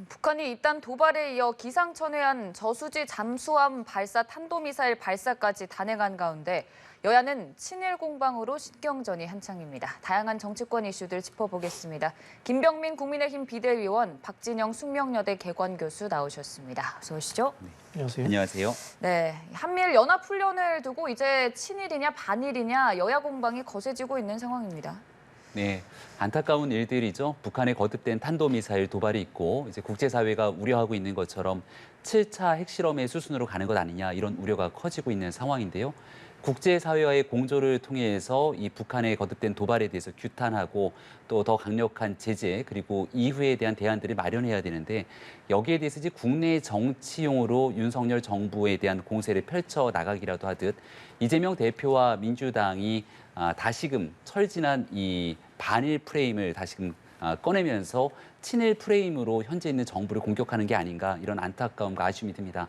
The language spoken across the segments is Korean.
북한이 잇단 도발에 이어 기상천외한 저수지 잠수함 발사 탄도미사일 발사까지 단행한 가운데 여야는 친일 공방으로 신경전이 한창입니다. 다양한 정치권 이슈들 짚어보겠습니다. 김병민 국민의힘 비대위원, 박진영 숙명여대 개관교수 나오셨습니다. 어서 오시죠. 네. 안녕하세요. 안녕하세요. 네, 한미일 연합훈련을 두고 이제 친일이냐 반일이냐 여야 공방이 거세지고 있는 상황입니다. 네, 안타까운 일들이죠. 북한의 거듭된 탄도미사일 도발이 있고 이제 국제사회가 우려하고 있는 것처럼 7차 핵실험의 수순으로 가는 것 아니냐 이런 우려가 커지고 있는 상황인데요. 국제사회와의 공조를 통해서 이 북한의 거듭된 도발에 대해서 규탄하고 또 더 강력한 제재 그리고 이후에 대한 대안들을 마련해야 되는데 여기에 대해서 이제 국내 정치용으로 윤석열 정부에 대한 공세를 펼쳐 나가기라도 하듯 이재명 대표와 민주당이 다시금 철진한 이 반일 프레임을 다시금 꺼내면서 친일 프레임으로 현재 있는 정부를 공격하는 게 아닌가 이런 안타까움과 아쉬움이 듭니다.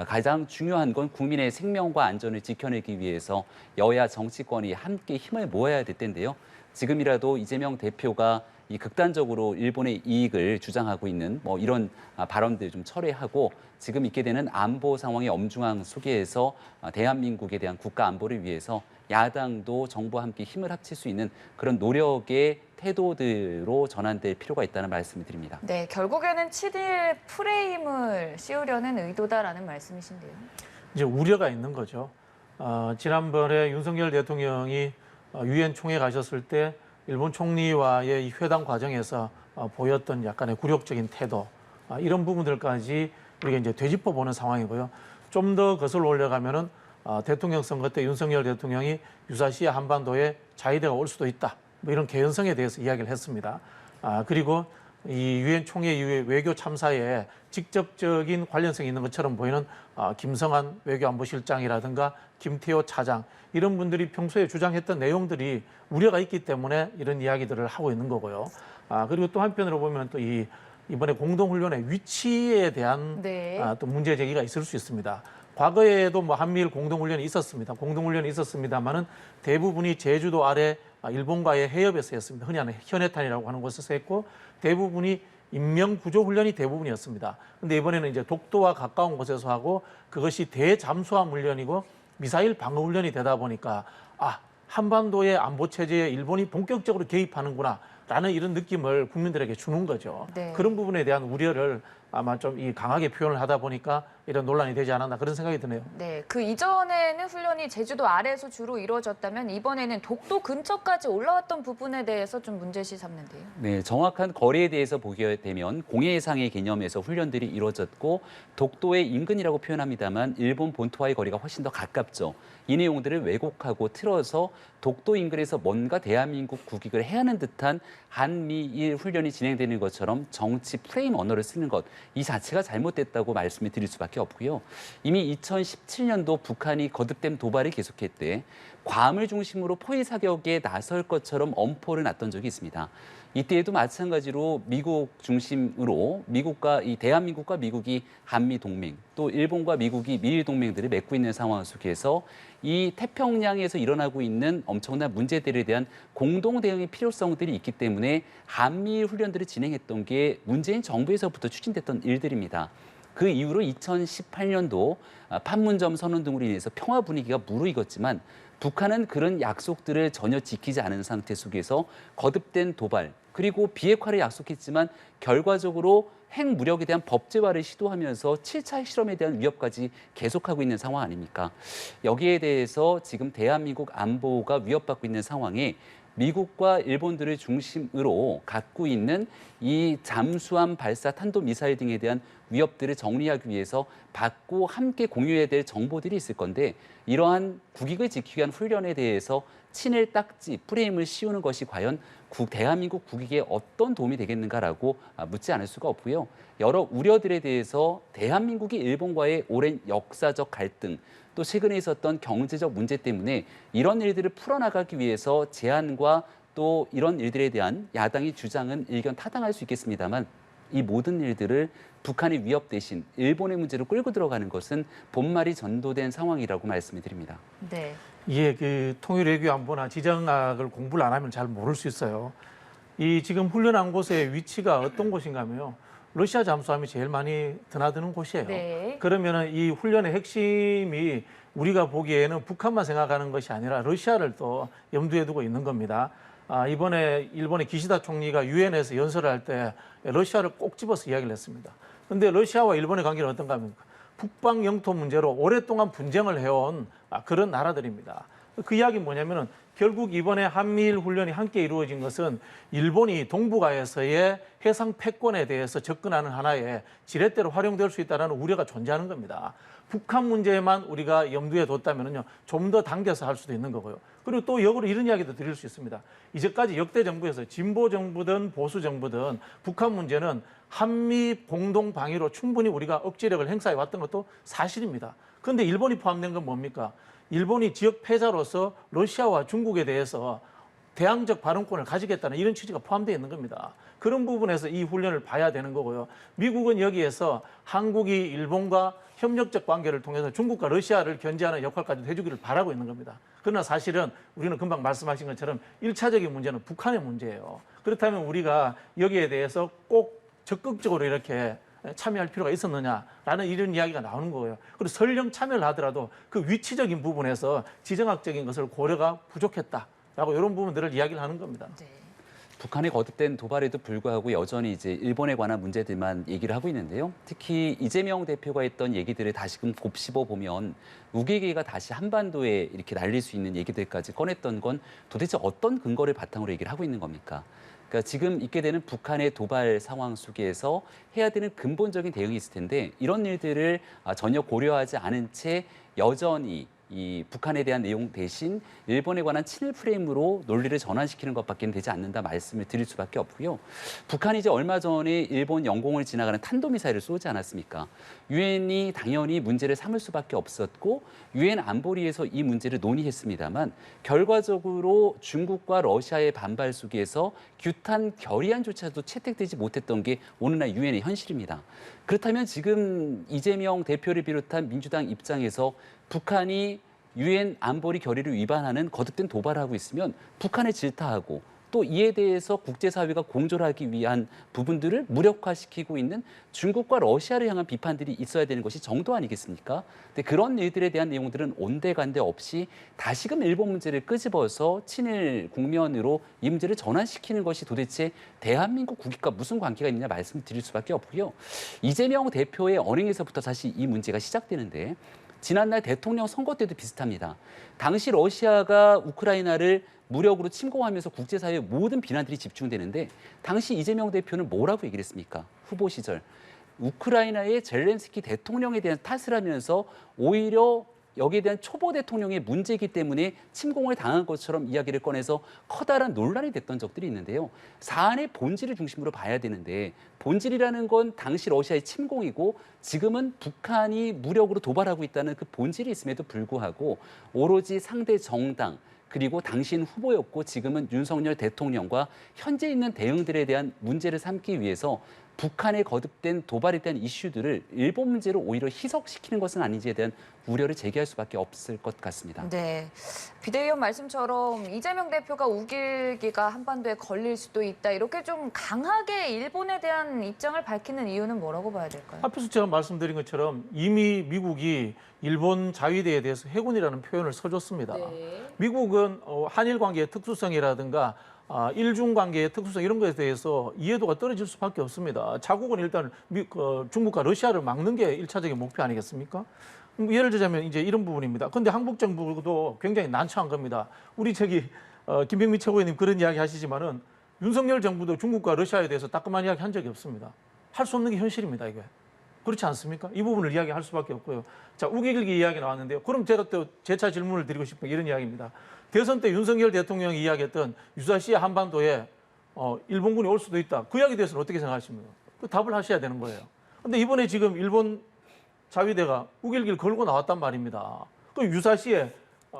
가장 중요한 건 국민의 생명과 안전을 지켜내기 위해서 여야 정치권이 함께 힘을 모아야 될 텐데요. 지금이라도 이재명 대표가 이 극단적으로 일본의 이익을 주장하고 있는 이런 발언들 좀 철회하고 지금 있게 되는 안보 상황의 엄중함 속에서 대한민국에 대한 국가 안보를 위해서 야당도 정부와 함께 힘을 합칠 수 있는 그런 노력의 태도들로 전환될 필요가 있다는 말씀을 드립니다. 네, 결국에는 친일 프레임을 씌우려는 의도다라는 말씀이신데요. 이제 우려가 있는 거죠. 지난번에 윤석열 대통령이 유엔 총회 가셨을 때 일본 총리와의 이 회담 과정에서 보였던 약간의 굴욕적인 태도 이런 부분들까지 우리가 이제 되짚어 보는 상황이고요. 좀 더 거슬러 올라가면은 대통령 선거 때 윤석열 대통령이 유사시에 한반도에 자위대가 올 수도 있다. 뭐 이런 개연성에 대해서 이야기를 했습니다. 그리고 이 유엔 총회 이후에 외교 참사에 직접적인 관련성이 있는 것처럼 보이는 김성한 외교안보실장이라든가 김태호 차장 이런 분들이 평소에 주장했던 내용들이 우려가 있기 때문에 이런 이야기들을 하고 있는 거고요. 그리고 또 한편으로 보면 또 이번에 공동훈련의 위치에 대한 또 문제 제기가 있을 수 있습니다. 과거에도 뭐 한미일 공동훈련이 있었습니다. 공동훈련이 있었습니다만은 대부분이 제주도 아래 일본과의 해협에서 했습니다. 흔히 하는 현해탄이라고 하는 곳에서 했고 대부분이 인명구조훈련이 대부분이었습니다. 근데 이번에는 이제 독도와 가까운 곳에서 하고 그것이 대잠수함 훈련이고 미사일 방어 훈련이 되다 보니까 한반도의 안보 체제에 일본이 본격적으로 개입하는구나. 라는 이런 느낌을 국민들에게 주는 거죠. 네. 그런 부분에 대한 우려를 아마 좀 강하게 표현을 하다 보니까 이런 논란이 되지 않았나 그런 생각이 드네요. 네, 그 이전에는 훈련이 제주도 아래에서 주로 이루어졌다면 이번에는 독도 근처까지 올라왔던 부분에 대해서 좀 문제시 삼는데요. 네, 정확한 거리에 대해서 보게 되면 공해상의 개념에서 훈련들이 이루어졌고 독도의 인근이라고 표현합니다만 일본 본토와의 거리가 훨씬 더 가깝죠. 이 내용들을 왜곡하고 틀어서 독도 인근에서 뭔가 대한민국 국익을 해하는 듯한 한미일 훈련이 진행되는 것처럼 정치 프레임 언어를 쓰는 것, 이 자체가 잘못됐다고 말씀을 드릴 수밖에 없고요. 이미 2017년도 북한이 거듭된 도발을 계속했대 괌을 중심으로 포위 사격에 나설 것처럼 엄포를 놨던 적이 있습니다. 이때에도 마찬가지로 미국 중심으로 대한민국과 미국이 한미 동맹, 또 일본과 미국이 미일 동맹들을 맺고 있는 상황 속에서 이 태평양에서 일어나고 있는 엄청난 문제들에 대한 공동 대응의 필요성들이 있기 때문에 한미 훈련들을 진행했던 게 문재인 정부에서부터 추진됐던 일들입니다. 그 이후로 2018년도 판문점 선언 등으로 인해서 평화 분위기가 무르익었지만 북한은 그런 약속들을 전혀 지키지 않은 상태 속에서 거듭된 도발, 그리고 비핵화를 약속했지만 결과적으로 핵무력에 대한 법제화를 시도하면서 7차 핵실험에 대한 위협까지 계속하고 있는 상황 아닙니까? 여기에 대해서 지금 대한민국 안보가 위협받고 있는 상황에 미국과 일본들을 중심으로 갖고 있는 이 잠수함 발사 탄도미사일 등에 대한 위협들을 정리하기 위해서 받고 함께 공유해야 될 정보들이 있을 건데 이러한 국익을 지키기 위한 훈련에 대해서 친일 딱지, 프레임을 씌우는 것이 과연 대한민국 국익에 어떤 도움이 되겠는가라고 묻지 않을 수가 없고요. 여러 우려들에 대해서 대한민국이 일본과의 오랜 역사적 갈등, 또 최근에 있었던 경제적 문제 때문에 이런 일들을 풀어나가기 위해서 제안과 또 이런 일들에 대한 야당의 주장은 일견 타당할 수 있겠습니다만 이 모든 일들을 북한의 위협 대신 일본의 문제로 끌고 들어가는 것은 본말이 전도된 상황이라고 말씀을 드립니다. 네. 그 통일 외교 안보나 지정학을 공부를 안 하면 잘 모를 수 있어요. 이 지금 훈련한 곳의 위치가 어떤 곳인가 하면요. 러시아 잠수함이 제일 많이 드나드는 곳이에요. 네. 그러면은 이 훈련의 핵심이 우리가 보기에는 북한만 생각하는 것이 아니라 러시아를 또 염두에 두고 있는 겁니다. 이번에 일본의 기시다 총리가 유엔에서 연설을 할 때 러시아를 꼭 집어서 이야기를 했습니다. 그런데 러시아와 일본의 관계는 어떤가 하면 북방 영토 문제로 오랫동안 분쟁을 해온 그런 나라들입니다. 그 이야기는 뭐냐면은 결국 이번에 한미일 훈련이 함께 이루어진 것은 일본이 동북아에서의 해상 패권에 대해서 접근하는 하나의 지렛대로 활용될 수 있다는 우려가 존재하는 겁니다. 북한 문제만 우리가 염두에 뒀다면요, 좀 더 당겨서 할 수도 있는 거고요. 그리고 또 역으로 이런 이야기도 드릴 수 있습니다. 이제까지 역대 정부에서 진보 정부든 보수 정부든 북한 문제는 한미 공동 방위로 충분히 우리가 억지력을 행사해 왔던 것도 사실입니다. 그런데 일본이 포함된 건 뭡니까? 일본이 지역 패자로서 러시아와 중국에 대해서 대항적 발언권을 가지겠다는 이런 취지가 포함되어 있는 겁니다. 그런 부분에서 이 훈련을 봐야 되는 거고요. 미국은 여기에서 한국이 일본과 협력적 관계를 통해서 중국과 러시아를 견제하는 역할까지 해주기를 바라고 있는 겁니다. 그러나 사실은 우리는 금방 말씀하신 것처럼 1차적인 문제는 북한의 문제예요. 그렇다면 우리가 여기에 대해서 꼭 적극적으로 이렇게 참여할 필요가 있었느냐라는 이런 이야기가 나오는 거예요. 그리고 설령 참여를 하더라도 그 위치적인 부분에서 지정학적인 것을 고려가 부족했다라고 이런 부분들을 이야기를 하는 겁니다. 네. 북한의 거듭된 도발에도 불구하고 여전히 이제 일본에 관한 문제들만 얘기를 하고 있는데요. 특히 이재명 대표가 했던 얘기들을 다시금 곱씹어 보면 우기기가 다시 한반도에 이렇게 날릴 수 있는 얘기들까지 꺼냈던 건 도대체 어떤 근거를 바탕으로 얘기를 하고 있는 겁니까? 그러니까 지금 있게 되는 북한의 도발 상황 속에서 해야 되는 근본적인 대응이 있을 텐데 이런 일들을 전혀 고려하지 않은 채 여전히 이 북한에 대한 내용 대신 일본에 관한 친일 프레임으로 논리를 전환시키는 것밖에 되지 않는다 말씀을 드릴 수밖에 없고요. 북한이 이제 얼마 전에 일본 영공을 지나가는 탄도미사일을 쏘지 않았습니까? 유엔이 당연히 문제를 삼을 수밖에 없었고 유엔 안보리에서 이 문제를 논의했습니다만 결과적으로 중국과 러시아의 반발 속에서 규탄 결의안조차도 채택되지 못했던 게 오늘날 유엔의 현실입니다. 그렇다면 지금 이재명 대표를 비롯한 민주당 입장에서 북한이 유엔 안보리 결의를 위반하는 거듭된 도발을 하고 있으면 북한을 질타하고 또 이에 대해서 국제사회가 공조하기 위한 부분들을 무력화시키고 있는 중국과 러시아를 향한 비판들이 있어야 되는 것이 정도 아니겠습니까? 근데 그런 일들에 대한 내용들은 온데간데 없이 다시금 일본 문제를 끄집어서 친일 국면으로 이 문제를 전환시키는 것이 도대체 대한민국 국익과 무슨 관계가 있느냐 말씀을 드릴 수밖에 없고요. 이재명 대표의 언행에서부터 사실 이 문제가 시작되는데 지난날 대통령 선거 때도 비슷합니다. 당시 러시아가 우크라이나를 무력으로 침공하면서 국제사회의 모든 비난들이 집중되는데 당시 이재명 대표는 뭐라고 얘기를 했습니까? 후보 시절. 우크라이나의 젤렌스키 대통령에 대한 탓을 하면서 오히려 여기에 대한 초보 대통령의 문제이기 때문에 침공을 당한 것처럼 이야기를 꺼내서 커다란 논란이 됐던 적들이 있는데요. 사안의 본질을 중심으로 봐야 되는데 본질이라는 건 당시 러시아의 침공이고 지금은 북한이 무력으로 도발하고 있다는 그 본질이 있음에도 불구하고 오로지 상대 정당 그리고 당시엔 후보였고 지금은 윤석열 대통령과 현재 있는 대응들에 대한 문제를 삼기 위해서 북한의 거듭된 도발에 대한 이슈들을 일본 문제로 오히려 희석시키는 것은 아닌지에 대한 우려를 제기할 수밖에 없을 것 같습니다. 네, 비대위원 말씀처럼 이재명 대표가 우길기가 한반도에 걸릴 수도 있다. 이렇게 좀 강하게 일본에 대한 입장을 밝히는 이유는 뭐라고 봐야 될까요? 앞에서 제가 말씀드린 것처럼 이미 미국이 일본 자위대에 대해서 해군이라는 표현을 써줬습니다. 네. 미국은 한일 관계의 특수성이라든가 일중 관계의 특수성 이런 것에 대해서 이해도가 떨어질 수밖에 없습니다. 자국은 일단 중국과 러시아를 막는 게 1차적인 목표 아니겠습니까? 예를 들자면 이제 이런 부분입니다. 그런데 한국 정부도 굉장히 난처한 겁니다. 우리 김병미 최고위원님 그런 이야기 하시지만은 윤석열 정부도 중국과 러시아에 대해서 따끔한 이야기 한 적이 없습니다. 할 수 없는 게 현실입니다, 이게. 그렇지 않습니까? 이 부분을 이야기할 수밖에 없고요. 자, 우길기 이야기 나왔는데요. 그럼 제가 또 재차 질문을 드리고 싶은 게 이런 이야기입니다. 대선 때 윤석열 대통령이 이야기했던 유사시에 한반도에 일본군이 올 수도 있다. 그 이야기에 대해서는 어떻게 생각하십니까? 그 답을 하셔야 되는 거예요. 그런데 이번에 지금 일본 자위대가 우길기를 걸고 나왔단 말입니다. 그 유사시에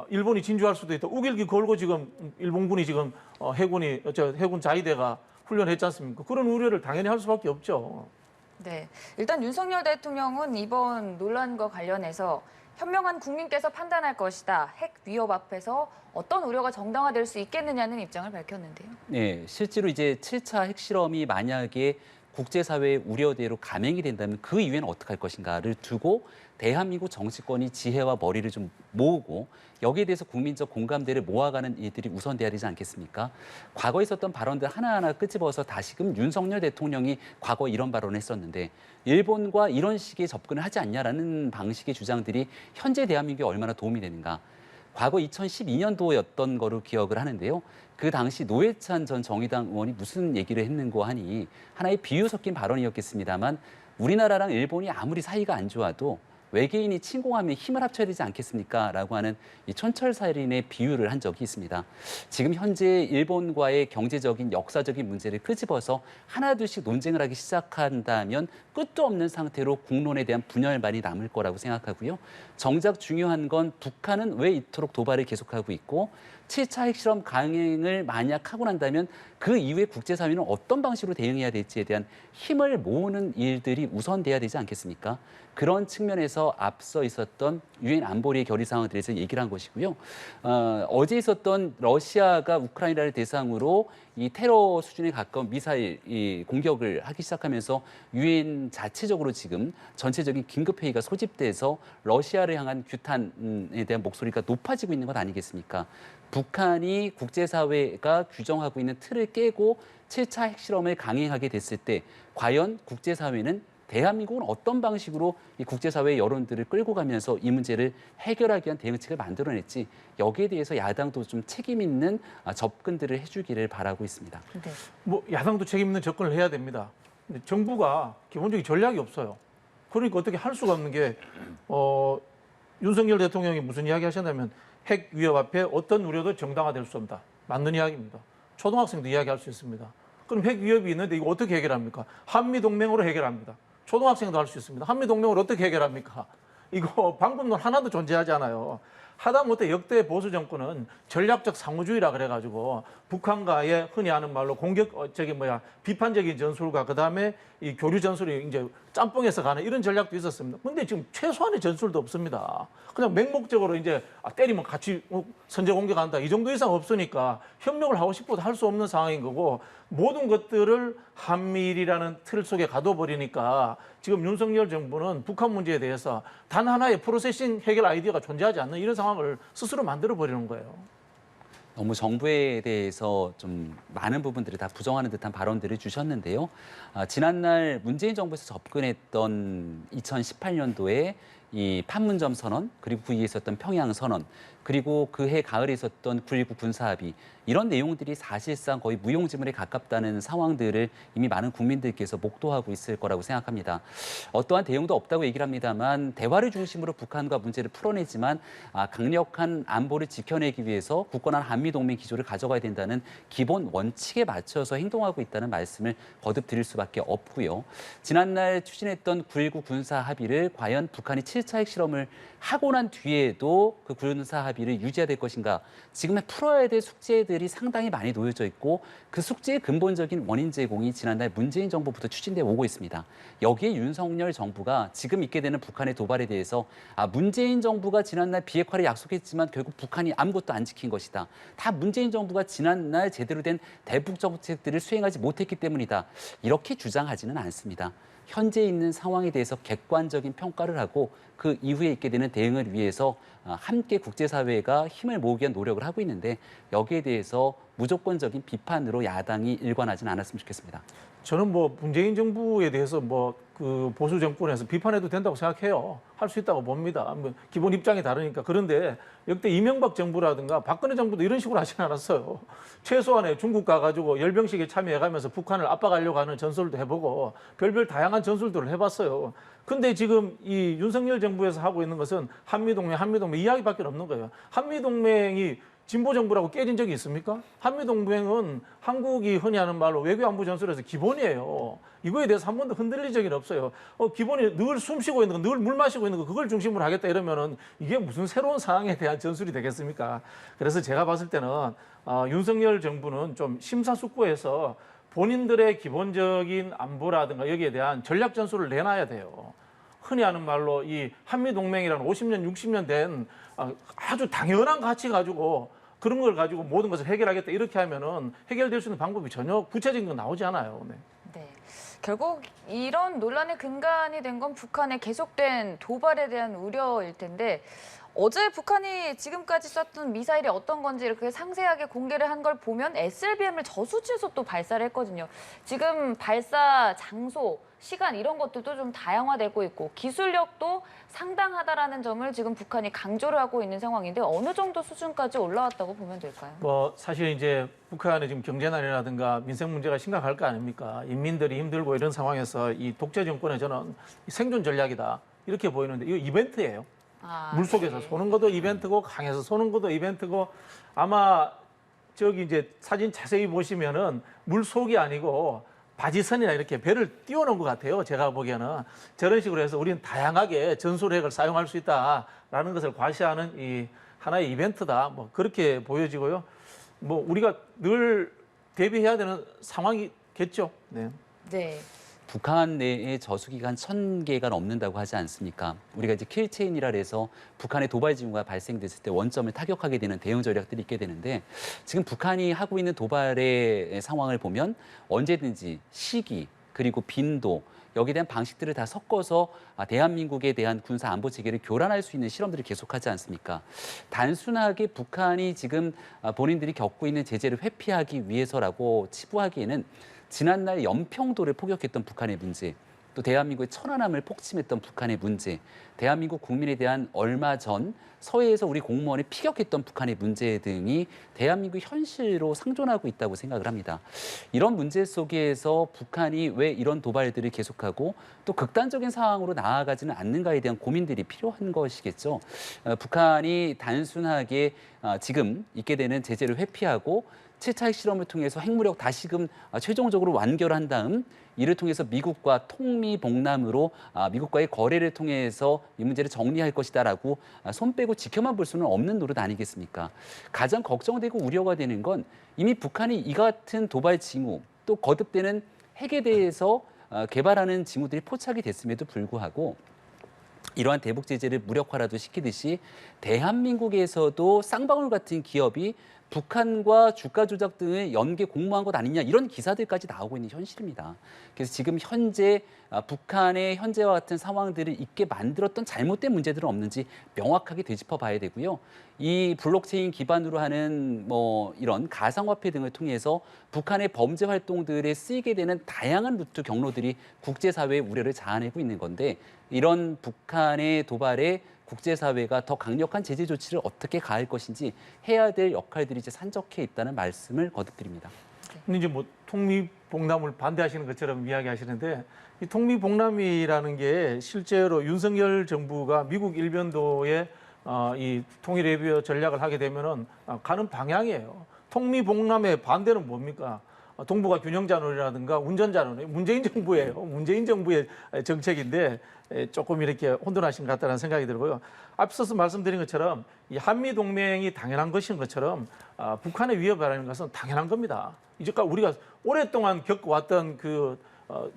일본이 진주할 수도 있다. 우길기 걸고 지금 일본군이 지금 해군 자위대가 훈련했지 않습니까? 그런 우려를 당연히 할 수밖에 없죠. 네, 일단 윤석열 대통령은 이번 논란과 관련해서 현명한 국민께서 판단할 것이다. 핵 위협 앞에서 어떤 우려가 정당화될 수 있겠느냐는 입장을 밝혔는데요. 네, 실제로 이제 7차 핵실험이 만약에 국제사회의 우려대로 감행이 된다면 그 이후에는 어떻게 할 것인가를 두고 대한민국 정치권이 지혜와 머리를 좀 모으고 여기에 대해서 국민적 공감대를 모아가는 일들이 우선돼야 되지 않겠습니까? 과거에 있었던 발언들 하나하나 끄집어서 다시금 윤석열 대통령이 과거 이런 발언을 했었는데 일본과 이런 식의 접근을 하지 않냐라는 방식의 주장들이 현재 대한민국에 얼마나 도움이 되는가. 과거 2012년도였던 거로 기억을 하는데요. 그 당시 노회찬 전 정의당 의원이 무슨 얘기를 했는고 하니 하나의 비유 섞인 발언이었겠습니다만 우리나라랑 일본이 아무리 사이가 안 좋아도 외계인이 침공하면 힘을 합쳐야 되지 않겠습니까? 라고 하는 이 촌철살인의 비유를 한 적이 있습니다. 지금 현재 일본과의 경제적인 역사적인 문제를 끄집어서 하나둘씩 논쟁을 하기 시작한다면 끝도 없는 상태로 국론에 대한 분열만이 남을 거라고 생각하고요. 정작 중요한 건 북한은 왜 이토록 도발을 계속하고 있고 7차 핵실험 강행을 만약 하고 난다면 그 이후에 국제사회는 어떤 방식으로 대응해야 될지에 대한 힘을 모으는 일들이 우선돼야 되지 않겠습니까? 그런 측면에서 앞서 있었던 유엔 안보리의 결의 사항에 대해서 얘기를 한 것이고요. 어제 있었던 러시아가 우크라이나를 대상으로 이 테러 수준에 가까운 미사일 이 공격을 하기 시작하면서 유엔 자체적으로 지금 전체적인 긴급회의가 소집돼서 러시아를 향한 규탄에 대한 목소리가 높아지고 있는 것 아니겠습니까? 북한이 국제사회가 규정하고 있는 틀을 깨고 7차 핵실험을 강행하게 됐을 때 과연 국제사회는 대한민국은 어떤 방식으로 이 국제사회의 여론들을 끌고 가면서 이 문제를 해결하기 위한 대응책을 만들어냈지 여기에 대해서 야당도 좀 책임 있는 접근들을 해주기를 바라고 있습니다. 네. 뭐 야당도 책임 있는 접근을 해야 됩니다. 근데 정부가 기본적인 전략이 없어요. 그러니까 어떻게 할 수가 없는 게 윤석열 대통령이 무슨 이야기 하셨냐면 핵 위협 앞에 어떤 우려도 정당화될 수 없다. 맞는 이야기입니다. 초등학생도 이야기할 수 있습니다. 그럼 핵 위협이 있는데 이거 어떻게 해결합니까? 한미동맹으로 해결합니다. 초등학생도 할 수 있습니다. 한미동맹을 어떻게 해결합니까? 이거 방법론 하나도 존재하지 않아요. 하다못해 역대 보수 정권은 전략적 상호주의라 그래가지고 북한과의 흔히 하는 말로 비판적인 전술과 그다음에 이 교류 전술이 이제 짬뽕해서 가는 이런 전략도 있었습니다. 근데 지금 최소한의 전술도 없습니다. 그냥 맹목적으로 이제 때리면 같이 선제 공격한다 이 정도 이상 없으니까 협력을 하고 싶어도 할 수 없는 상황인 거고 모든 것들을 한미일이라는 틀 속에 가둬버리니까 지금 윤석열 정부는 북한 문제에 대해서 단 하나의 프로세싱 해결 아이디어가 존재하지 않는 이런 상황을 스스로 만들어버리는 거예요. 너무 정부에 대해서 좀 많은 부분들을 다 부정하는 듯한 발언들을 주셨는데요. 지난날 문재인 정부에서 접근했던 2018년도에 이 판문점 선언, 그리고 그 이에 있었던 평양 선언, 그리고 그해 가을에 있었던 9.19 군사합의 이런 내용들이 사실상 거의 무용지물에 가깝다는 상황들을 이미 많은 국민들께서 목도하고 있을 거라고 생각합니다. 어떠한 대응도 없다고 얘기를 합니다만 대화를 중심으로 북한과 문제를 풀어내지만 강력한 안보를 지켜내기 위해서 굳건한 한미동맹 기조를 가져가야 된다는 기본 원칙에 맞춰서 행동하고 있다는 말씀을 거듭 드릴 수밖에 없고요. 지난날 추진했던 9.19 군사합의를 과연 북한이 7차 핵실험을 하고 난 뒤에도 그 군사합의를 유지해야 될 것인가. 지금의 풀어야 될 숙제들이 상당히 많이 놓여져 있고 그 숙제의 근본적인 원인 제공이 지난달 문재인 정부부터 추진돼 오고 있습니다. 여기에 윤석열 정부가 지금 있게 되는 북한의 도발에 대해서 문재인 정부가 지난날 비핵화를 약속했지만 결국 북한이 아무것도 안 지킨 것이다. 다 문재인 정부가 지난날 제대로 된 대북 정책들을 수행하지 못했기 때문이다. 이렇게 주장하지는 않습니다. 현재 있는 상황에 대해서 객관적인 평가를 하고 그 이후에 있게 되는 대응을 위해서 함께 국제사회가 힘을 모으기 위한 노력을 하고 있는데 여기에 대해서 무조건적인 비판으로 야당이 일관하지는 않았으면 좋겠습니다. 저는 뭐 문재인 정부에 대해서 그 보수 정권에서 비판해도 된다고 생각해요. 할 수 있다고 봅니다. 기본 입장이 다르니까. 그런데 역대 이명박 정부라든가 박근혜 정부도 이런 식으로 하지는 않았어요. 최소한의 중국 가가지고 열병식에 참여해가면서 북한을 압박하려고 하는 전술도 해보고 별별 다양한 전술들을 해봤어요. 근데 지금 이 윤석열 정부에서 하고 있는 것은 한미동맹 이야기밖에 없는 거예요. 한미동맹이 진보 정부라고 깨진 적이 있습니까? 한미동맹은 한국이 흔히 하는 말로 외교안보 전술에서 기본이에요. 이거에 대해서 한 번도 흔들린 적이 없어요. 기본이 늘 숨 쉬고 있는 거, 늘 물 마시고 있는 거, 그걸 중심으로 하겠다 이러면은 이게 무슨 새로운 상황에 대한 전술이 되겠습니까? 그래서 제가 봤을 때는 윤석열 정부는 좀 심사숙고해서 본인들의 기본적인 안보라든가 여기에 대한 전략 전술을 내놔야 돼요. 흔히 하는 말로 이 한미동맹이라는 50년, 60년 된 아주 당연한 가치 가지고 그런 걸 가지고 모든 것을 해결하겠다 이렇게 하면은 해결될 수 있는 방법이 전혀 구체적인 건 나오지 않아요. 네. 네. 결국 이런 논란의 근간이 된 건 북한의 계속된 도발에 대한 우려일 텐데 어제 북한이 지금까지 쐈던 미사일이 어떤 건지 이렇게 상세하게 공개를 한 걸 보면 SLBM을 저수지에서 또 발사를 했거든요. 지금 발사 장소, 시간 이런 것들도 좀 다양화되고 있고 기술력도 상당하다라는 점을 지금 북한이 강조를 하고 있는 상황인데 어느 정도 수준까지 올라왔다고 보면 될까요? 뭐 사실 이제 북한의 지금 경제난이라든가 민생 문제가 심각할 거 아닙니까? 인민들이 힘들고 이런 상황에서 이 독재 정권의 저는 생존 전략이다 이렇게 보이는데 이거 이벤트예요. 물속에서 네. 쏘는 것도 이벤트고 강에서 쏘는 것도 이벤트고 아마 저기 이제 사진 자세히 보시면은 물속이 아니고 바지선이나 이렇게 배를 띄워놓은 것 같아요. 제가 보기에는 저런 식으로 해서 우리는 다양하게 전술핵을 사용할 수 있다라는 것을 과시하는 이 하나의 이벤트다. 뭐 그렇게 보여지고요. 뭐 우리가 늘 대비해야 되는 상황이겠죠. 네. 네. 북한 내에 저수기가 한 1,000개가 넘는다고 하지 않습니까? 우리가 이제 킬체인이라 해서 북한의 도발 징후가 발생됐을 때 원점을 타격하게 되는 대응 전략들이 있게 되는데 지금 북한이 하고 있는 도발의 상황을 보면 언제든지 시기 그리고 빈도 여기에 대한 방식들을 다 섞어서 대한민국에 대한 군사 안보 체계를 교란할 수 있는 실험들을 계속하지 않습니까? 단순하게 북한이 지금 본인들이 겪고 있는 제재를 회피하기 위해서라고 치부하기에는 지난날 연평도를 포격했던 북한의 문제, 또 대한민국의 천안함을 폭침했던 북한의 문제, 대한민국 국민에 대한 얼마 전 서해에서 우리 공무원이 피격했던 북한의 문제 등이 대한민국 현실로 상존하고 있다고 생각을 합니다. 이런 문제 속에서 북한이 왜 이런 도발들을 계속하고 또 극단적인 상황으로 나아가지는 않는가에 대한 고민들이 필요한 것이겠죠. 북한이 단순하게 지금 있게 되는 제재를 회피하고 7차 핵실험을 통해서 핵무력 다시금 최종적으로 완결한 다음 이를 통해서 미국과 통미봉남으로 미국과의 거래를 통해서 이 문제를 정리할 것이다라고 손 빼고 지켜만 볼 수는 없는 노릇 아니겠습니까? 가장 걱정되고 우려가 되는 건 이미 북한이 이 같은 도발 징후 또 거듭되는 핵에 대해서 개발하는 징후들이 포착이 됐음에도 불구하고 이러한 대북 제재를 무력화라도 시키듯이 대한민국에서도 쌍방울 같은 기업이 북한과 주가 조작 등을 연계 공모한 것 아니냐 이런 기사들까지 나오고 있는 현실입니다. 그래서 지금 현재 북한의 현재와 같은 상황들을 있게 만들었던 잘못된 문제들은 없는지 명확하게 되짚어 봐야 되고요. 이 블록체인 기반으로 하는 뭐 이런 가상화폐 등을 통해서 북한의 범죄 활동들에 쓰이게 되는 다양한 루트 경로들이 국제사회의 우려를 자아내고 있는 건데 이런 북한의 도발에 국제사회가 더 강력한 제재 조치를 어떻게 가할 것인지 해야 될 역할들이 이제 산적해 있다는 말씀을 거듭드립니다. 근데 이제 뭐 통미봉남을 반대하시는 것처럼 이야기하시는데 이 통미봉남이라는 게 실제로 윤석열 정부가 미국 일변도에 이 통일외교 전략을 하게 되면은 가는 방향이에요. 통미봉남의 반대는 뭡니까? 동북아 균형자론이라든가 운전자론, 문재인 정부예요. 문재인 정부의 정책인데 조금 이렇게 혼돈하신 것 같다는 생각이 들고요. 앞서서 말씀드린 것처럼 이 한미 동맹이 당연한 것인 것처럼 북한의 위협이라는 것은 당연한 겁니다. 이제까지 우리가 오랫동안 겪어왔던 그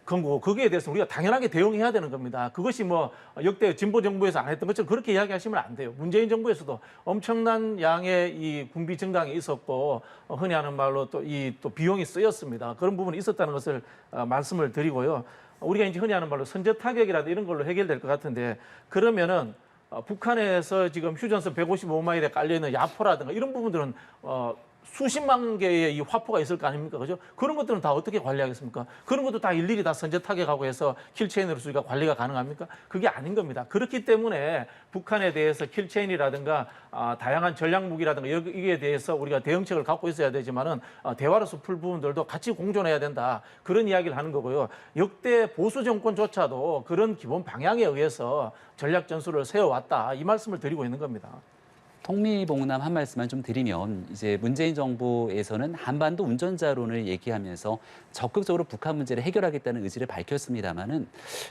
건고 거기에 대해서 우리가 당연하게 대응해야 되는 겁니다. 그것이 뭐 역대 진보 정부에서 안 했던 것처럼 그렇게 이야기하시면 안 돼요. 문재인 정부에서도 엄청난 양의 이 군비 증강이 있었고 흔히 하는 말로 또 비용이 쓰였습니다. 그런 부분이 있었다는 것을 말씀을 드리고요. 우리가 이제 흔히 하는 말로 선제 타격이라도 이런 걸로 해결될 것 같은데 그러면은 북한에서 지금 휴전선 155마일에 깔려 있는 야포라든가 이런 부분들은 수십만 개의 이 화포가 있을 거 아닙니까? 그죠? 그런 것들은 다 어떻게 관리하겠습니까? 그런 것도 다 일일이 다 선제 타격하고 해서 킬체인으로 우리가 관리가 가능합니까? 그게 아닌 겁니다. 그렇기 때문에 북한에 대해서 킬체인이라든가 다양한 전략 무기라든가 이에 대해서 우리가 대응책을 갖고 있어야 되지만은 대화로서 풀 부분들도 같이 공존해야 된다. 그런 이야기를 하는 거고요. 역대 보수 정권조차도 그런 기본 방향에 의해서 전략 전술을 세워왔다. 이 말씀을 드리고 있는 겁니다. 통미봉남 한 말씀만 좀 드리면 이제 문재인 정부에서는 한반도 운전자론을 얘기하면서 적극적으로 북한 문제를 해결하겠다는 의지를 밝혔습니다마는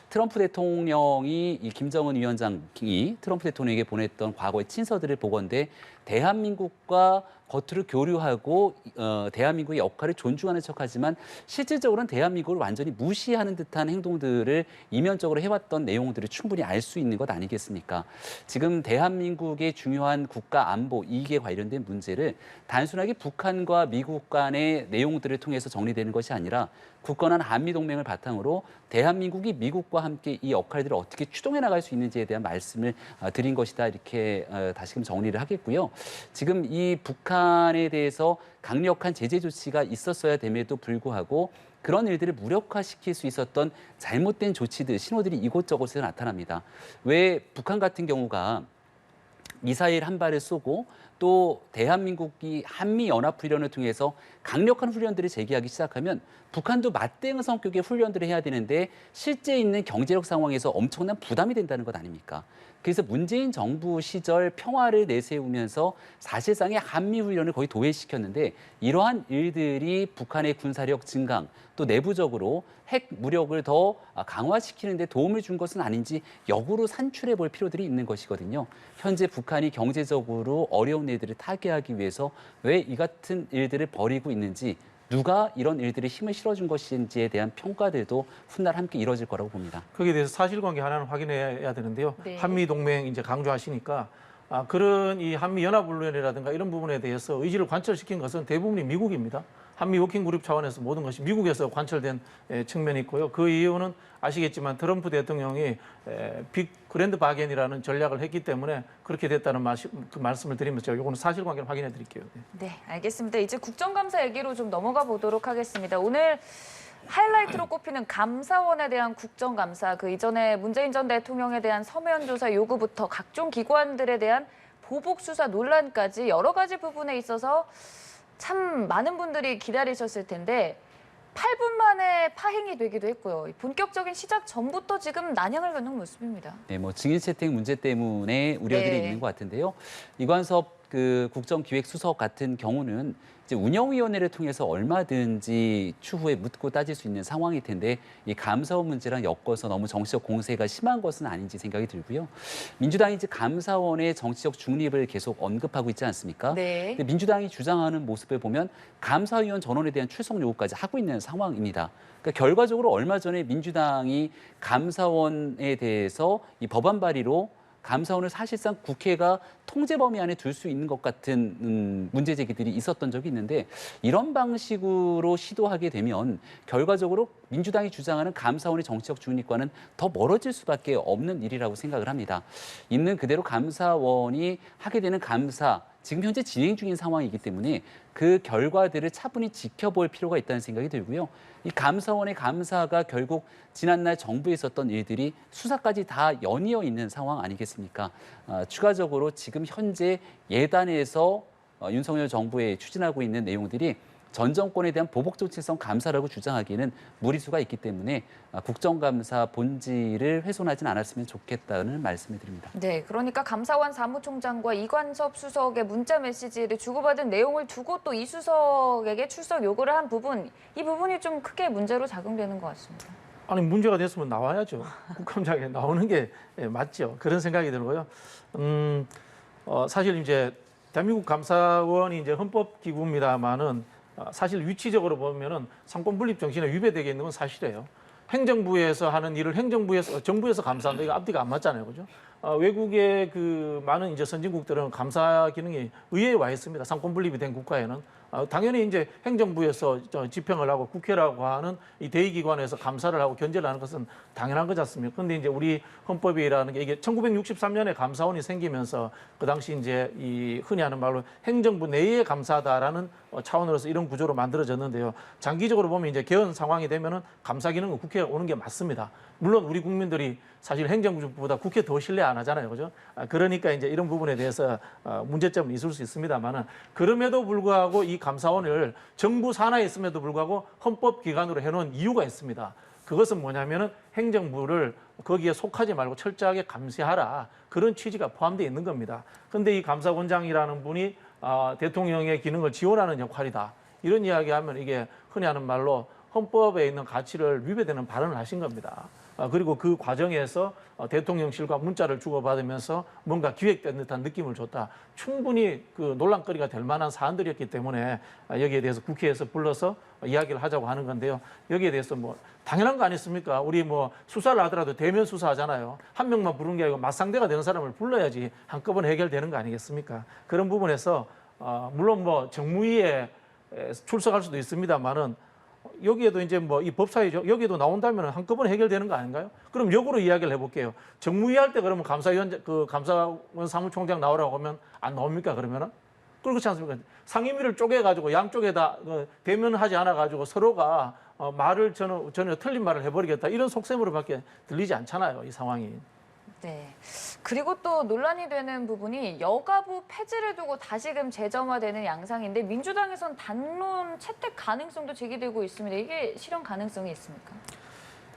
트럼프 대통령이 이 김정은 위원장이 트럼프 대통령에게 보냈던 과거의 친서들을 보건대 대한민국과 겉으로 교류하고 대한민국의 역할을 존중하는 척하지만 실질적으로는 대한민국을 완전히 무시하는 듯한 행동들을 이면적으로 해왔던 내용들을 충분히 알 수 있는 것 아니겠습니까? 지금 대한민국의 중요한 국가 안보 이익에 관련된 문제를 단순하게 북한과 미국 간의 내용들을 통해서 정리되는 것이 아니라 굳건한 한미 동맹을 바탕으로 대한민국이 미국과 함께 이 역할들을 어떻게 추동해 나갈 수 있는지에 대한 말씀을 드린 것이다 이렇게 다시금 정리를 하겠고요. 지금 이 북한에 대해서 강력한 제재 조치가 있었어야 됨에도 불구하고 그런 일들을 무력화시킬 수 있었던 잘못된 조치들, 신호들이 이곳저곳에서 나타납니다. 왜 북한 같은 경우가 미사일 한 발을 쏘고 또 대한민국이 한미연합훈련을 통해서 강력한 훈련들을 제기하기 시작하면 북한도 맞대응 성격의 훈련들을 해야 되는데 실제 있는 경제력 상황에서 엄청난 부담이 된다는 것 아닙니까? 그래서 문재인 정부 시절 평화를 내세우면서 사실상의 한미훈련을 거의 도외시켰는데 이러한 일들이 북한의 군사력 증강 또 내부적으로 핵 무력을 더 강화시키는 데 도움을 준 것은 아닌지 역으로 산출해 볼 필요들이 있는 것이거든요. 현재 북한이 경제적으로 어려운 일들을 타개하기 위해서 왜 이 같은 일들을 벌이고 있는지 누가 이런 일들에 힘을 실어준 것인지에 대한 평가들도 훗날 함께 이뤄질 거라고 봅니다. 거기에 대해서 사실관계 하나는 확인해야 되는데요. 네. 한미 동맹 이제 강조하시니까 그런 이 한미 연합훈련이라든가 이런 부분에 대해서 의지를 관철시킨 것은 대부분이 미국입니다. 한미 워킹 그룹 차원에서 모든 것이 미국에서 관철된 측면이 있고요. 그 이유는 아시겠지만 트럼프 대통령이 빅 그랜드 바겐이라는 전략을 했기 때문에 그렇게 됐다는 그 말씀을 드리면서 제가 이거는 사실관계를 확인해 드릴게요. 네, 알겠습니다. 이제 국정감사 얘기로 좀 넘어가 보도록 하겠습니다. 오늘 하이라이트로 꼽히는 감사원에 대한 국정감사, 그 이전에 문재인 전 대통령에 대한 서면 조사 요구부터 각종 기관들에 대한 보복 수사 논란까지 여러 가지 부분에 있어서 참 많은 분들이 기다리셨을 텐데 8분 만에 파행이 되기도 했고요. 본격적인 시작 전부터 지금 난향을 겪는 모습입니다. 네, 뭐 증인 채택 문제 때문에 우려들이 네. 있는 것 같은데요. 이관섭 그 국정기획수석 같은 경우는 이제 운영위원회를 통해서 얼마든지 추후에 묻고 따질 수 있는 상황일 텐데 이 감사원 문제랑 엮어서 너무 정치적 공세가 심한 것은 아닌지 생각이 들고요. 민주당이 이제 감사원의 정치적 중립을 계속 언급하고 있지 않습니까? 네. 근데 민주당이 주장하는 모습을 보면 감사위원 전원에 대한 출석 요구까지 하고 있는 상황입니다. 그러니까 결과적으로 얼마 전에 민주당이 감사원에 대해서 이 법안 발의로 감사원을 사실상 국회가 통제 범위 안에 둘 수 있는 것 같은 문제 제기들이 있었던 적이 있는데 이런 방식으로 시도하게 되면 결과적으로 민주당이 주장하는 감사원의 정치적 중립과는 더 멀어질 수밖에 없는 일이라고 생각을 합니다. 있는 그대로 감사원이 하게 되는 감사, 지금 현재 진행 중인 상황이기 때문에 그 결과들을 차분히 지켜볼 필요가 있다는 생각이 들고요. 이 감사원의 감사가 결국 지난날 정부에 있었던 일들이 수사까지 다 연이어 있는 상황 아니겠습니까? 추가적으로 지금 현재 예단에서 윤석열 정부에 추진하고 있는 내용들이 전 정권에 대한 보복 정치성 감사라고 주장하기에는 무리수가 있기 때문에 국정감사 본질을 훼손하진 않았으면 좋겠다는 말씀을 드립니다. 네, 그러니까 감사원 사무총장과 이관섭 수석의 문자 메시지를 주고받은 내용을 두고 또 이 수석에게 출석 요구를 한 부분, 이 부분이 좀 크게 문제로 작용되는 것 같습니다. 아니 문제가 됐으면 나와야죠. 국감장에 나오는 게 맞죠. 그런 생각이 들고요. 사실 이제 대한민국 감사원이 이제 헌법기구입니다만은 사실 위치적으로 보면은 상권 분립 정신에 위배되게 있는 건 사실이에요. 행정부에서 하는 일을 정부에서 감사한다. 이거 앞뒤가 안 맞잖아요, 그죠? 외국의 그 많은 이제 선진국들은 감사 기능이 의회에 와 있습니다. 상권 분립이 된 국가에는. 당연히 이제 행정부에서 집행을 하고 국회라고 하는 이 대의기관에서 감사를 하고 견제를 하는 것은 당연한 거지 않습니까? 그런데 이제 우리 헌법이라는 게 이게 1963년에 감사원이 생기면서 그 당시 이제 이 흔히 하는 말로 행정부 내의 감사다라는 차원으로서 이런 구조로 만들어졌는데요. 장기적으로 보면 이제 개헌 상황이 되면은 감사 기능은 국회에 오는 게 맞습니다. 물론 우리 국민들이 사실 행정부보다 국회 더 신뢰 안 하잖아요, 그죠? 그러니까 이제 이런 부분에 대해서 문제점은 있을 수 있습니다만은 그럼에도 불구하고 이 감사원을 정부 산하에 있음에도 불구하고 헌법기관으로 해놓은 이유가 있습니다. 그것은 뭐냐면은 행정부를 거기에 속하지 말고 철저하게 감시하라 그런 취지가 포함되어 있는 겁니다. 그런데 이 감사원장이라는 분이 대통령의 기능을 지원하는 역할이다. 이런 이야기하면 이게 흔히 하는 말로 헌법에 있는 가치를 위배되는 발언을 하신 겁니다. 그리고 그 과정에서 대통령실과 문자를 주고받으면서 뭔가 기획된 듯한 느낌을 줬다. 충분히 그 논란거리가 될 만한 사안들이었기 때문에 여기에 대해서 국회에서 불러서 이야기를 하자고 하는 건데요. 여기에 대해서 뭐 당연한 거 아니습니까? 우리 뭐 수사를 하더라도 대면 수사하잖아요. 한 명만 부른 게 아니고 맞상대가 되는 사람을 불러야지 한꺼번에 해결되는 거 아니겠습니까? 그런 부분에서 물론 뭐 정무위에 출석할 수도 있습니다만은 여기에도 이제 뭐 이 법사위죠. 여기에도 나온다면 한꺼번에 해결되는 거 아닌가요? 그럼 역으로 이야기를 해볼게요. 정무위할 때 그러면 감사위원 감사원 사무총장 나오라고 하면 안 나옵니까? 그러면은 그렇지 않습니까? 상임위를 쪼개가지고 양쪽에다 대면하지 않아가지고 서로가 말을 전혀 틀린 말을 해버리겠다 이런 속셈으로밖에 들리지 않잖아요. 이 상황이. 네. 그리고 또 논란이 되는 부분이 여가부 폐지를 두고 다시금 재점화되는 양상인데 민주당에선 단론 채택 가능성도 제기되고 있습니다. 이게 실현 가능성이 있습니까?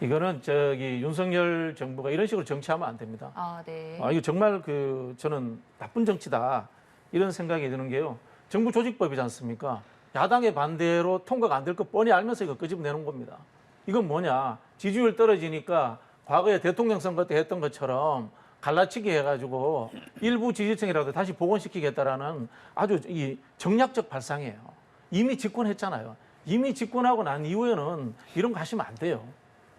이거는 윤석열 정부가 이런 식으로 정치하면 안 됩니다. 아, 네. 이거 정말 저는 나쁜 정치다 이런 생각이 드는 게요. 정부 조직법이지 않습니까? 야당의 반대로 통과가 안 될 거 뻔히 알면서 이거 끄집어내는 겁니다. 이건 뭐냐? 지지율 떨어지니까 과거에 대통령 선거 때 했던 것처럼 갈라치기 해가지고 일부 지지층이라도 다시 복원시키겠다라는 아주 이 정략적 발상이에요. 이미 집권했잖아요. 이미 집권하고 난 이후에는 이런 거 하시면 안 돼요.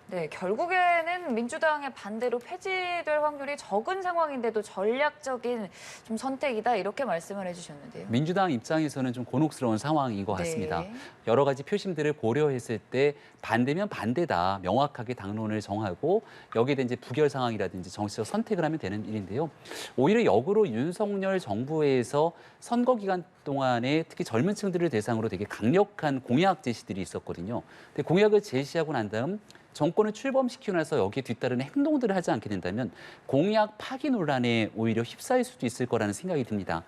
네, 결국에는 민주당의 반대로 폐지될 확률이 적은 상황인데도 전략적인 좀 선택이다 이렇게 말씀을 해주셨는데요. 민주당 입장에서는 좀 곤혹스러운 상황인 것 같습니다. 네. 여러 가지 표심들을 고려했을 때 반대면 반대다 명확하게 당론을 정하고 여기에 대한 이제 부결 상황이라든지 정치적 선택을 하면 되는 일인데요. 오히려 역으로 윤석열 정부에서 선거 기간 동안에 특히 젊은 층들을 대상으로 되게 강력한 공약 제시들이 있었거든요. 근데 공약을 제시하고 난 다음 정권을 출범시키고 나서 여기에 뒤따르는 행동들을 하지 않게 된다면 공약 파기 논란에 오히려 휩싸일 수도 있을 거라는 생각이 듭니다.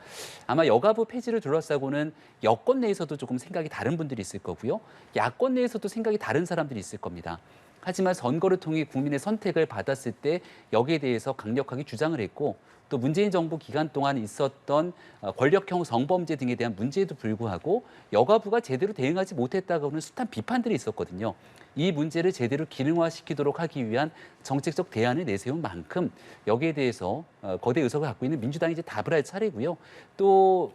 아마 여가부 폐지를 둘러싸고는 여권 내에서도 조금 생각이 다른 분들이 있을 거고요. 야권 내에서도 생각이 다른 사람들이 있을 겁니다. 하지만 선거를 통해 국민의 선택을 받았을 때 여기에 대해서 강력하게 주장을 했고 또 문재인 정부 기간 동안 있었던 권력형 성범죄 등에 대한 문제에도 불구하고 여가부가 제대로 대응하지 못했다고는 숱한 비판들이 있었거든요. 이 문제를 제대로 기능화시키도록 하기 위한 정책적 대안을 내세운 만큼 여기에 대해서 거대 의석을 갖고 있는 민주당이 이제 답을 할 차례고요. 또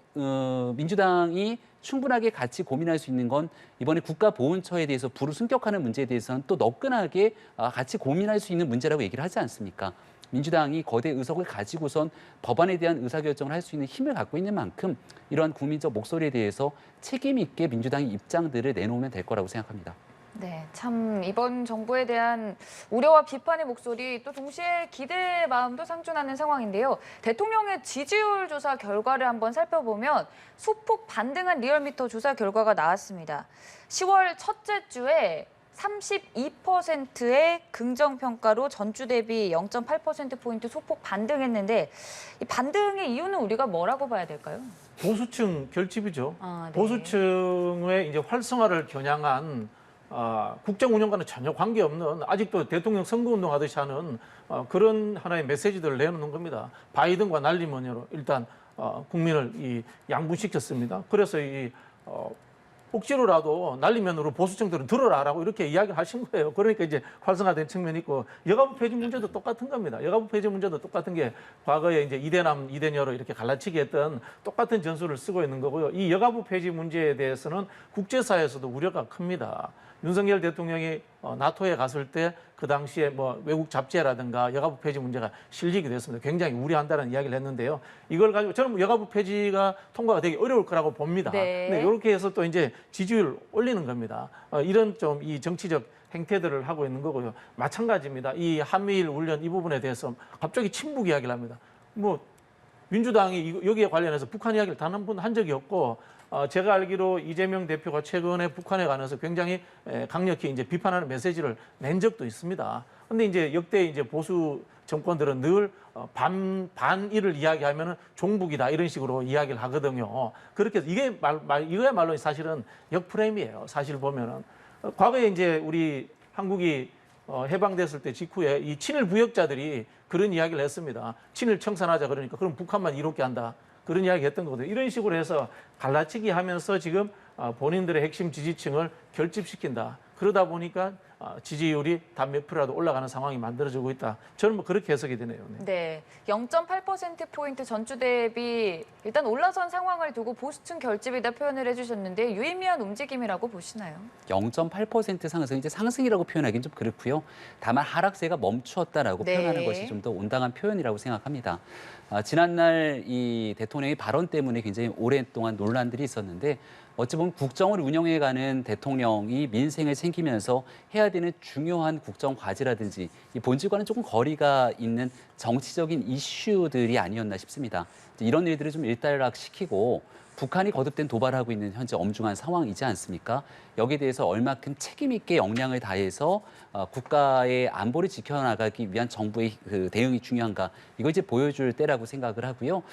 민주당이 충분하게 같이 고민할 수 있는 건 이번에 국가보훈처에 대해서 부를 승격하는 문제에 대해서는 또 너끈하게 같이 고민할 수 있는 문제라고 얘기를 하지 않습니까? 민주당이 거대 의석을 가지고선 법안에 대한 의사결정을 할 수 있는 힘을 갖고 있는 만큼 이러한 국민적 목소리에 대해서 책임 있게 민주당의 입장들을 내놓으면 될 거라고 생각합니다. 네, 참 이번 정부에 대한 우려와 비판의 목소리 또 동시에 기대의 마음도 상존하는 상황인데요. 대통령의 지지율 조사 결과를 한번 살펴보면 소폭 반등한 리얼미터 조사 결과가 나왔습니다. 10월 첫째 주에 32%의 긍정평가로 전주 대비 0.8%포인트 소폭 반등했는데 이 반등의 이유는 우리가 뭐라고 봐야 될까요? 보수층 결집이죠. 네. 보수층의 이제 활성화를 겨냥한 국정 운영과는 전혀 관계없는 아직도 대통령 선거운동 하듯이 하는 그런 하나의 메시지들을 내놓는 겁니다. 바이든과 난리머니로 일단 국민을 양분시켰습니다. 그래서 억지로라도 난리면으로 보수층들은 들어라라고 이렇게 이야기를 하신 거예요. 그러니까 이제 활성화된 측면이 있고 여가부 폐지 문제도 똑같은 겁니다. 여가부 폐지 문제도 똑같은 게 과거에 이제 이대남 이대녀로 이렇게 갈라치기 했던 똑같은 전술을 쓰고 있는 거고요. 이 여가부 폐지 문제에 대해서는 국제사회에서도 우려가 큽니다. 윤석열 대통령이 나토에 갔을 때 그 당시에 뭐 외국 잡지라든가 여가부 폐지 문제가 실리기도 했습니다. 굉장히 우려한다는 이야기를 했는데요. 이걸 가지고 저는 여가부 폐지가 통과가 되기 어려울 거라고 봅니다. 네. 근데 이렇게 해서 또 이제 지지율 올리는 겁니다. 이런 좀 이 정치적 행태들을 하고 있는 거고요. 마찬가지입니다. 이 한미일 훈련 이 부분에 대해서 갑자기 친북 이야기를 합니다. 뭐 민주당이 여기에 관련해서 북한 이야기를 단 한 번 한 적이 없고 제가 알기로 이재명 대표가 최근에 북한에 관해서 굉장히 강력히 이제 비판하는 메시지를 낸 적도 있습니다. 그런데 이제 역대 이제 보수 정권들은 늘 반일을 이야기하면은 종북이다 이런 식으로 이야기를 하거든요. 그렇게 해서 이거야말로 사실은 역프레임이에요. 사실 보면은 과거에 이제 우리 한국이 해방됐을 때 직후에 이 친일 부역자들이 그런 이야기를 했습니다. 친일 청산하자 그러니까 그럼 북한만 이롭게 한다. 그런 이야기 했던 거거든요. 이런 식으로 해서 갈라치기 하면서 지금 본인들의 핵심 지지층을 결집시킨다. 그러다 보니까 지지율이 단 몇 프로라도 올라가는 상황이 만들어지고 있다. 저는 뭐 그렇게 해석이 되네요. 네, 0.8%포인트 전주 대비 일단 올라선 상황을 두고 보수층 결집이다 표현을 해주셨는데 유의미한 움직임이라고 보시나요? 0.8% 상승, 이제 상승이라고 표현하기는 좀 그렇고요. 다만 하락세가 멈추었다라고 네. 표현하는 것이 좀 더 온당한 표현이라고 생각합니다. 지난날 이 대통령의 발언 때문에 굉장히 오랫동안 논란들이 있었는데 어찌 보면 국정을 운영해가는 대통령 대통령이 민생을 챙기면서 해야 되는 중요한 국정 과제라든지 이 본질과는 조금 거리가 있는 정치적인 이슈들이 아니었나 싶습니다. 이런 일들을 좀 일단락시키고 북한이 거듭된 도발하고 있는 현재 엄중한 상황이지 않습니까? 여기에 대해서 얼마큼 책임 있게 역량을 다해서 국가의 안보를 지켜나가기 위한 정부의 그 대응이 중요한가 이걸 이제 보여줄 때라고 생각을 하고요.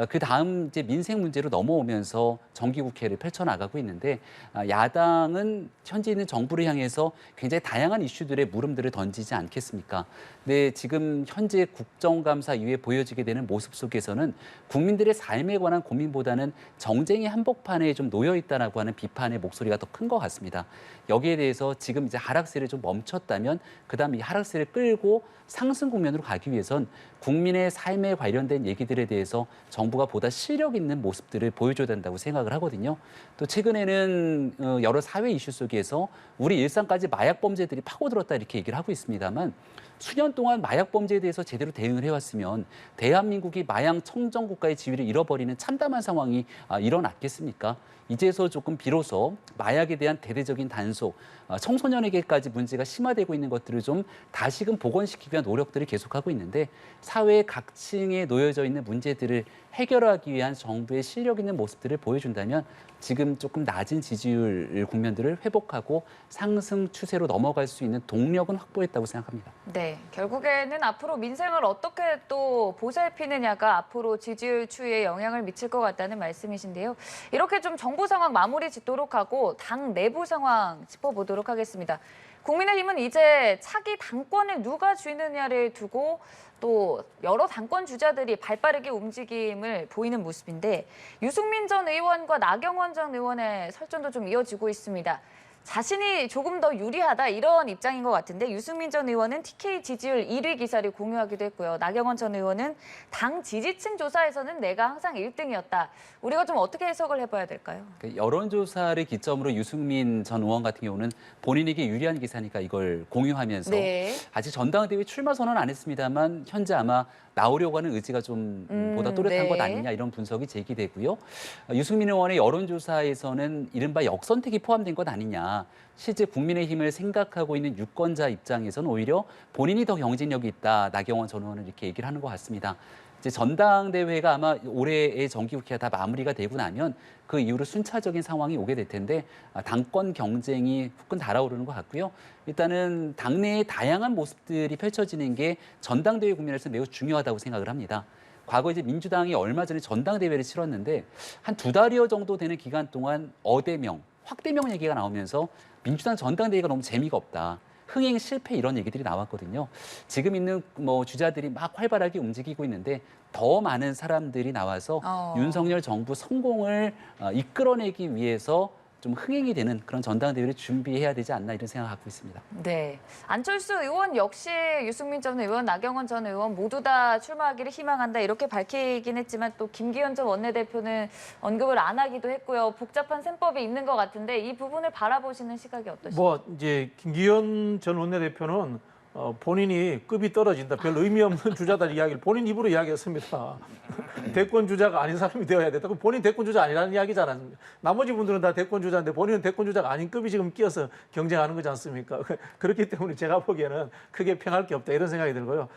그 다음 이제 민생 문제로 넘어오면서 정기국회를 펼쳐나가고 있는데 야당은 현재 있는 정부를 향해서 굉장히 다양한 이슈들의 물음들을 던지지 않겠습니까? 근데 지금 현재 국정감사 이후에 보여지게 되는 모습 속에서는 국민들의 삶에 관한 고민보다는 정쟁의 한복판에 좀 놓여 있다라고 하는 비판의 목소리가 더 큰 것 같습니다. 여기에 대해서 지금 이제 하락세를 좀 멈췄다면 그다음 이 하락세를 끌고 상승 국면으로 가기 위해선 국민의 삶에 관련된 얘기들에 대해서 정부가 보다 실력 있는 모습들을 보여줘야 된다고 생각을 하거든요. 또 최근에는 여러 사회 이슈 속에서 우리 일상까지 마약 범죄들이 파고들었다 이렇게 얘기를 하고 있습니다만 수년 동안 마약 범죄에 대해서 제대로 대응을 해왔으면 대한민국이 마약 청정 국가의 지위를 잃어버리는 참담한 상황이 일어났겠습니까? 이제서 조금 비로소 마약에 대한 대대적인 단속, 청소년에게까지 문제가 심화되고 있는 것들을 좀 다시금 복원시키기 위한 노력들을 계속하고 있는데 사회의 각 층에 놓여져 있는 문제들을 해결하기 위한 정부의 실력 있는 모습들을 보여준다면 지금 조금 낮은 지지율 국면들을 회복하고 상승 추세로 넘어갈 수 있는 동력은 확보했다고 생각합니다. 네, 결국에는 앞으로 민생을 어떻게 또 보살피느냐가 앞으로 지지율 추이에 영향을 미칠 것 같다는 말씀이신데요. 이렇게 좀 정부 상황 마무리 짓도록 하고 당 내부 상황 짚어보도록 하겠습니다. 국민의힘은 이제 차기 당권을 누가 쥐느냐를 두고 또 여러 당권 주자들이 발빠르게 움직임을 보이는 모습인데 유승민 전 의원과 나경원 전 의원의 설전도 좀 이어지고 있습니다. 자신이 조금 더 유리하다 이런 입장인 것 같은데 유승민 전 의원은 TK 지지율 1위 기사를 공유하기도 했고요. 나경원 전 의원은 당 지지층 조사에서는 내가 항상 1등이었다. 우리가 좀 어떻게 해석을 해봐야 될까요? 여론조사를 기점으로 유승민 전 의원 같은 경우는 본인에게 유리한 기사니까 이걸 공유하면서 네. 아직 전당대회 출마 선언 안 했습니다만 현재 아마 나오려고 하는 의지가 좀 보다 또렷한 네. 것 아니냐 이런 분석이 제기되고요. 유승민 의원의 여론조사에서는 이른바 역선택이 포함된 것 아니냐. 실제 국민의힘을 생각하고 있는 유권자 입장에서는 오히려 본인이 더 경쟁력이 있다. 나경원 전 의원은 이렇게 얘기를 하는 것 같습니다. 이제 전당대회가 아마 올해의 정기국회가 다 마무리가 되고 나면 그 이후로 순차적인 상황이 오게 될 텐데 당권 경쟁이 후끈 달아오르는 것 같고요. 일단은 당내의 다양한 모습들이 펼쳐지는 게 전당대회 국면에서 매우 중요하다고 생각을 합니다. 과거 이제 민주당이 얼마 전에 전당대회를 치렀는데 한 2달여 정도 되는 기간 동안 어대명, 확대명 얘기가 나오면서 민주당 전당대회가 너무 재미가 없다. 흥행 실패 이런 얘기들이 나왔거든요. 지금 있는 주자들이 막 활발하게 움직이고 있는데 더 많은 사람들이 나와서 윤석열 정부 성공을 이끌어내기 위해서 좀 흥행이 되는 그런 전당대회를 준비해야 되지 않나 이런 생각을 갖고 있습니다. 네, 안철수 의원 역시 유승민 전 의원, 나경원 전 의원 모두 다 출마하기를 희망한다 이렇게 밝히긴 했지만 또 김기현 전 원내대표는 언급을 안 하기도 했고요. 복잡한 셈법이 있는 것 같은데 이 부분을 바라보시는 시각이 어떠십니까? 이제 김기현 전 원내대표는 본인이 급이 떨어진다. 별 의미 없는 주자들 이야기를 본인 입으로 이야기했습니다. 대권 주자가 아닌 사람이 되어야 됐다. 그럼 본인 대권 주자 아니라는 이야기잖아. 나머지 분들은 다 대권 주자인데 본인은 대권 주자가 아닌 급이 지금 끼어서 경쟁하는 거지 않습니까? 그렇기 때문에 제가 보기에는 크게 평할 게 없다 이런 생각이 들고요.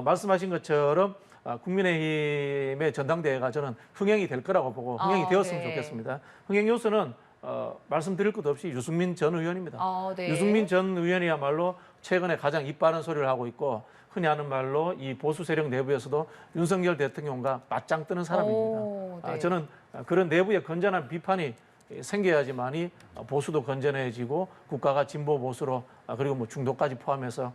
말씀하신 것처럼 국민의힘의 전당대회가 저는 흥행이 될 거라고 보고 흥행이 되었으면 네. 좋겠습니다. 흥행 요소는 말씀드릴 것도 없이 유승민 전 의원입니다. 네. 유승민 전 의원이야말로 최근에 가장 입 바른 소리를 하고 있고 흔히 하는 말로 이 보수 세력 내부에서도 윤석열 대통령과 맞짱 뜨는 사람입니다. 네. 저는 그런 내부의 건전한 비판이 생겨야지만이 보수도 건전해지고 국가가 진보 보수로 그리고 중도까지 포함해서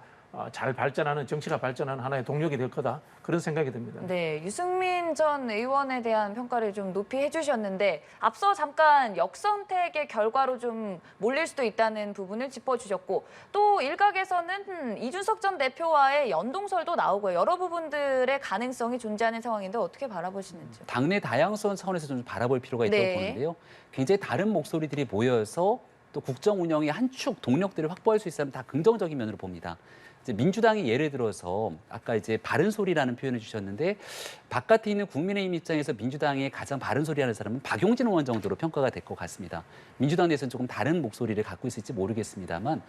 잘 발전하는 정치가 발전하는 하나의 동력이 될 거다 그런 생각이 듭니다. 네, 유승민 전 의원에 대한 평가를 좀 높이 해주셨는데 앞서 잠깐 역선택의 결과로 좀 몰릴 수도 있다는 부분을 짚어주셨고 또 일각에서는 이준석 전 대표와의 연동설도 나오고 여러 부분들의 가능성이 존재하는 상황인데 어떻게 바라보시는지요? 당내 다양성 차원에서 좀 바라볼 필요가 있다고 네. 보는데요. 굉장히 다른 목소리들이 모여서 또 국정 운영의 한 축 동력들을 확보할 수 있다면 다 긍정적인 면으로 봅니다. 이제 민주당이 예를 들어서 아까 이제 바른 소리라는 표현을 주셨는데 바깥에 있는 국민의힘 입장에서 민주당의 가장 바른 소리하는 사람은 박용진 의원 정도로 평가가 될 것 같습니다. 민주당 내에서는 조금 다른 목소리를 갖고 있을지 모르겠습니다만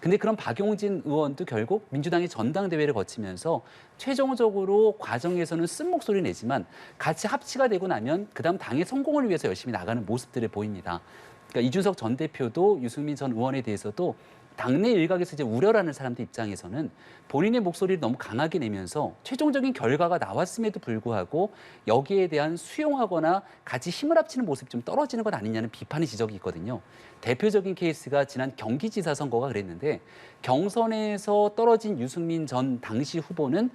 근데 그런 박용진 의원도 결국 민주당이 전당대회를 거치면서 최종적으로 과정에서는 쓴 목소리 내지만 같이 합치가 되고 나면 그다음 당의 성공을 위해서 열심히 나가는 모습들을 보입니다. 그러니까 이준석 전 대표도 유승민 전 의원에 대해서도 당내 일각에서 이제 우려라는 사람들 입장에서는 본인의 목소리를 너무 강하게 내면서 최종적인 결과가 나왔음에도 불구하고 여기에 대한 수용하거나 같이 힘을 합치는 모습이 좀 떨어지는 것 아니냐는 비판의 지적이 있거든요. 대표적인 케이스가 지난 경기지사 선거가 그랬는데 경선에서 떨어진 유승민 전 당시 후보는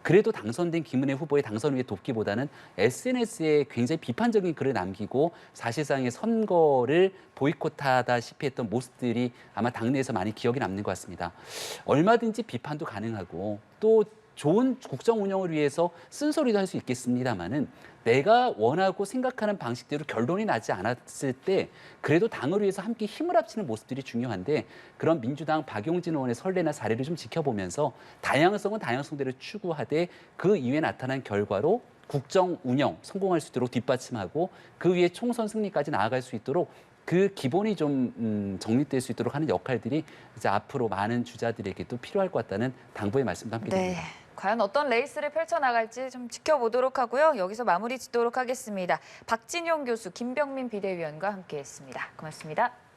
그래도 당선된 김은혜 후보의 당선 위에 돕기보다는 SNS에 굉장히 비판적인 글을 남기고 사실상의 선거를 보이콧하다시피 했던 모습들이 아마 당내에서 많이 기억이 남는 것 같습니다. 얼마든지 비판도 가능하고 또 좋은 국정 운영을 위해서 쓴소리도 할 수 있겠습니다마는 내가 원하고 생각하는 방식대로 결론이 나지 않았을 때 그래도 당을 위해서 함께 힘을 합치는 모습들이 중요한데 그런 민주당 박용진 의원의 선례나 사례를 좀 지켜보면서 다양성은 다양성대로 추구하되 그 이후에 나타난 결과로 국정 운영 성공할 수 있도록 뒷받침하고 그 위에 총선 승리까지 나아갈 수 있도록 그 기본이 좀 정립될 수 있도록 하는 역할들이 이제 앞으로 많은 주자들에게도 필요할 것 같다는 당부의 말씀도 함께 드립니다. 과연 어떤 레이스를 펼쳐나갈지 좀 지켜보도록 하고요. 여기서 마무리 짓도록 하겠습니다. 박진용 교수, 김병민 비대위원과 함께했습니다. 고맙습니다.